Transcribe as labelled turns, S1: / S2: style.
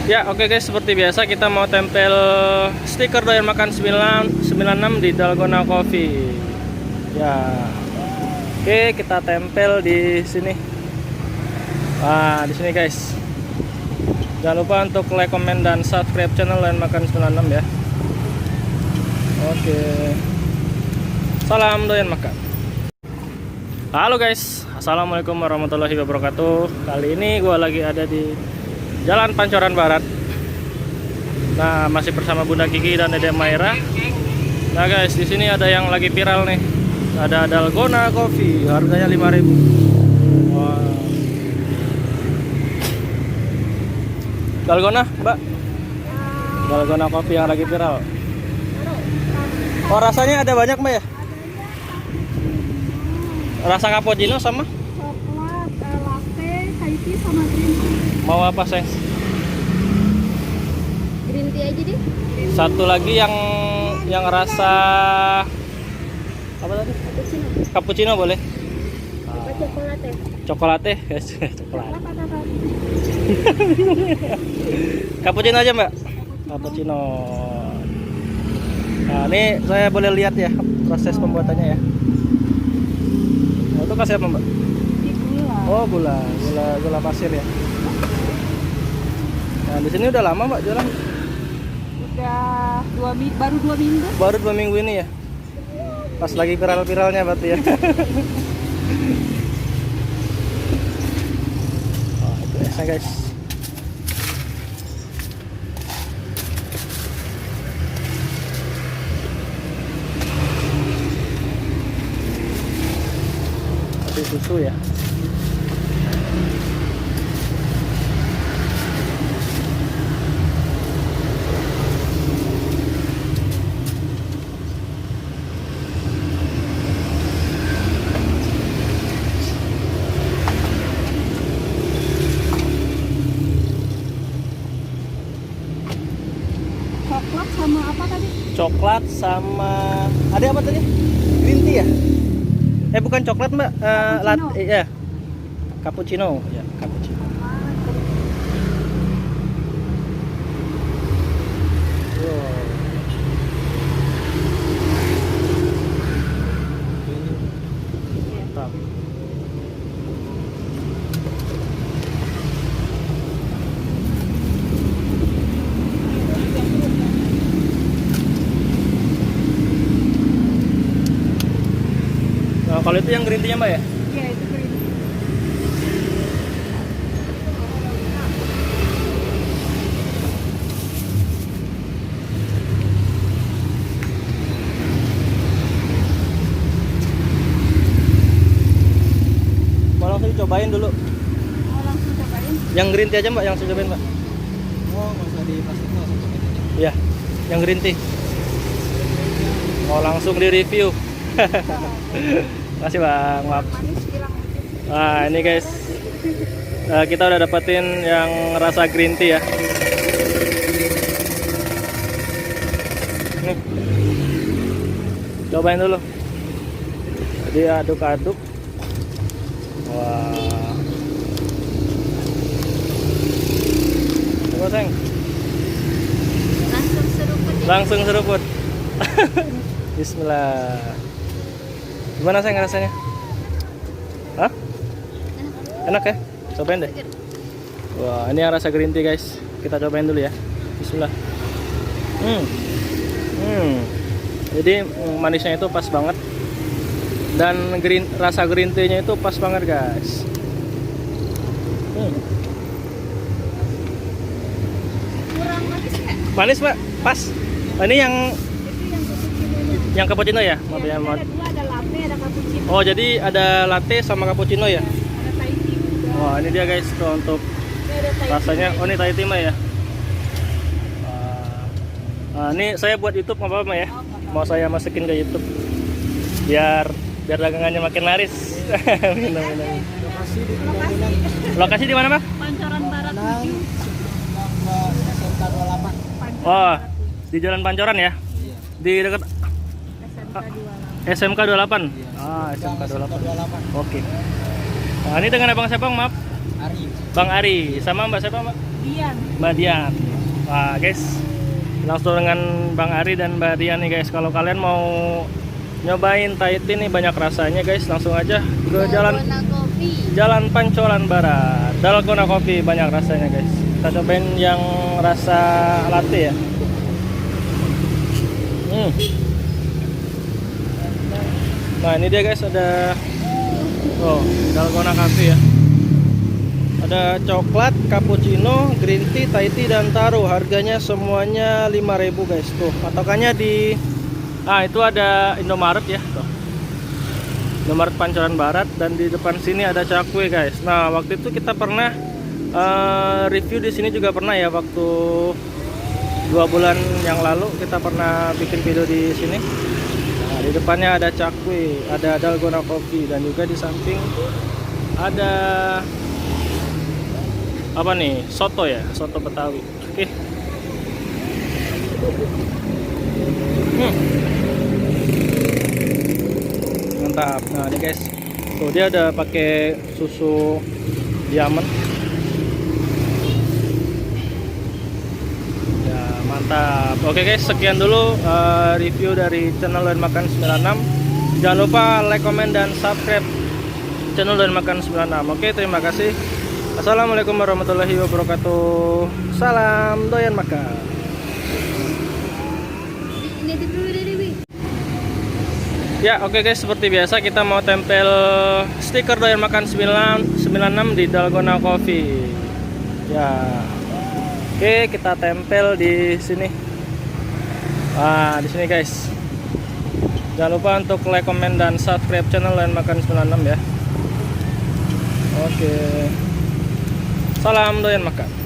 S1: Ya, oke guys, seperti biasa kita mau tempel stiker doyan makan 996 di Dalgona Coffee. Ya. Oke, kita tempel di sini. Di sini guys. Jangan lupa untuk like, comment dan subscribe channel doyan makan 96 ya. Oke. Salam doyan makan. Halo guys. Assalamualaikum warahmatullahi wabarakatuh. Kali ini gua lagi ada di Jalan Pancoran Barat. Nah, masih bersama Bunda Kiki dan Dede Maira. Nah guys, di sini ada yang lagi viral nih. Ada Dalgona Coffee, harganya 5.000. Wow. Dalgona, Mbak. Dalgona Coffee yang lagi viral. Oh, rasanya ada banyak, Mbak ya? Rasa cappuccino sama?
S2: Coklat, latte, high tea sama green tea.
S1: Mau apa, Seng?
S2: Green tea aja deh.
S1: Satu lagi yang rasa apa tadi?
S2: Cappuccino.
S1: Cappuccino boleh?
S2: Apa coklat ya?
S1: Coklatnya, guys. Coklat.
S2: Coklat apa?
S1: Cappuccino aja, Mbak. Cappuccino. Nah, ini saya boleh lihat ya proses pembuatannya ya. Oh, itu kasih apa, Mbak?
S2: Di gula.
S1: Oh, gula pasir ya. Nah, di sini udah lama, Mbak, jualan?
S2: Udah baru 2 minggu.
S1: Baru 2 minggu ini ya. Pas lagi viral-viralnya berarti ya. Oh, itu esnya, guys. Kasih susu ya.
S2: Coklat sama apa tadi?
S1: Coklat sama ada apa tadi? Green tea ya? Bukan coklat, Mbak. Latte ya. Cappuccino ya, cappuccino. Wow. Mantap. Nah, kalau itu yang green tea-nya, Mbak ya?
S2: Iya, itu green tea.
S1: Mau langsung cobain dulu.
S2: Mau langsung cobain?
S1: Yang green tea aja, Mbak, yang saya cobain, Mbak.
S3: Oh, nggak usah di plastik, langsung cobain aja.
S1: Iya, yang green tea. Mau langsung di review. Makasih, Bang. Maaf.
S2: Manis bilang aja.
S1: Nah, ini guys. Kita udah dapetin yang rasa green tea ya. Nih. Cobain dulu. Jadi aduk-aduk. Wah. Coba, Seng.
S2: Langsung seruput ya?
S1: Langsung seruput. Bismillah. Gimana, Seng, rasanya? Hah? Enak ya? Cobain deh. Wah, ini yang rasa green tea, guys. Kita cobain dulu ya. Bismillah. Jadi manisnya itu pas banget. Dan rasa green tea-nya itu pas banget, guys.
S2: Kurang manis nggak?
S1: Manis, Pak. Pas. Ini yang
S2: Itu yang cappuccino-nya.
S1: cappuccino ya? Maaf
S2: Iya,
S1: ya, maaf.
S2: ada dua, ada latte, ada cappuccino.
S1: Oh, jadi ada latte sama cappuccino ya?
S2: Ada Thai tea juga.
S1: Wah, ini dia, guys, tuh untuk
S2: Ini ada Thai tea.
S1: rasanya. Oh, ini Thai tea, Mbak ya? Nah, ini saya buat YouTube nggak apa-apa, Mbak ya? Mau saya masukin ke YouTube biar dagangannya makin laris. Minum-minum.
S3: Lokasi di Pembangunan
S1: Lokasi di mana, Mbak?
S2: Pancoran Barat
S3: 6
S2: 7.
S3: SMK 28.
S1: Oh, di Jalan Pancoran ya?
S3: Iya.
S1: Di dekat
S2: SMK 28.
S1: SMK 28.
S3: Iya.
S1: SMK 28.
S3: 28.
S1: Oke. Nah, ini dengan abang siapa, Bang? Maaf.
S3: Ari.
S1: Bang Ari sama Mbak siapa Mbak?
S2: Dian.
S1: Mbak Dian. Wah guys, langsung dengan Bang Ari dan Mbak Dian nih guys. Kalau kalian mau nyobain Thai tea nih banyak rasanya guys, langsung aja ke Jalan Pancoran Barat. Dalgona Coffee banyak rasanya guys. Kita cobain yang rasa latte ya. Nah ini dia guys, ada Dalgona Coffee ya. Ada coklat, cappuccino, green tea, Thai tea, dan taro. Harganya semuanya 5.000 guys. Tuh patokannya di itu ada Indomaret ya tuh. Indomaret Pancoran Barat, dan di depan sini ada Cakwe guys. Nah waktu itu kita pernah review di sini juga pernah ya, waktu 2 bulan yang lalu kita pernah bikin video di sini. Nah, di depannya ada Cakwe, ada Dalgona Coffee, dan juga di samping ada apa nih, soto ya, soto Betawi. Oke. Mantap. Nah ini guys, tuh dia ada pakai susu diamond ya, mantap. Oke guys, sekian dulu review dari channel Doyan Makan 96. Jangan lupa like, comment, dan subscribe channel Doyan Makan 96. Oke, terima kasih. Assalamualaikum warahmatullahi wabarakatuh. Salam Doyan Makan. Ya oke guys, seperti biasa kita mau tempel stiker Doyan Makan 96 di Dalgona Coffee. Ya. Oke, kita tempel di sini. Di sini guys. Jangan lupa untuk like, comment, dan subscribe channel Doyan Makan 96 ya. Oke. Salam Doyan Makan.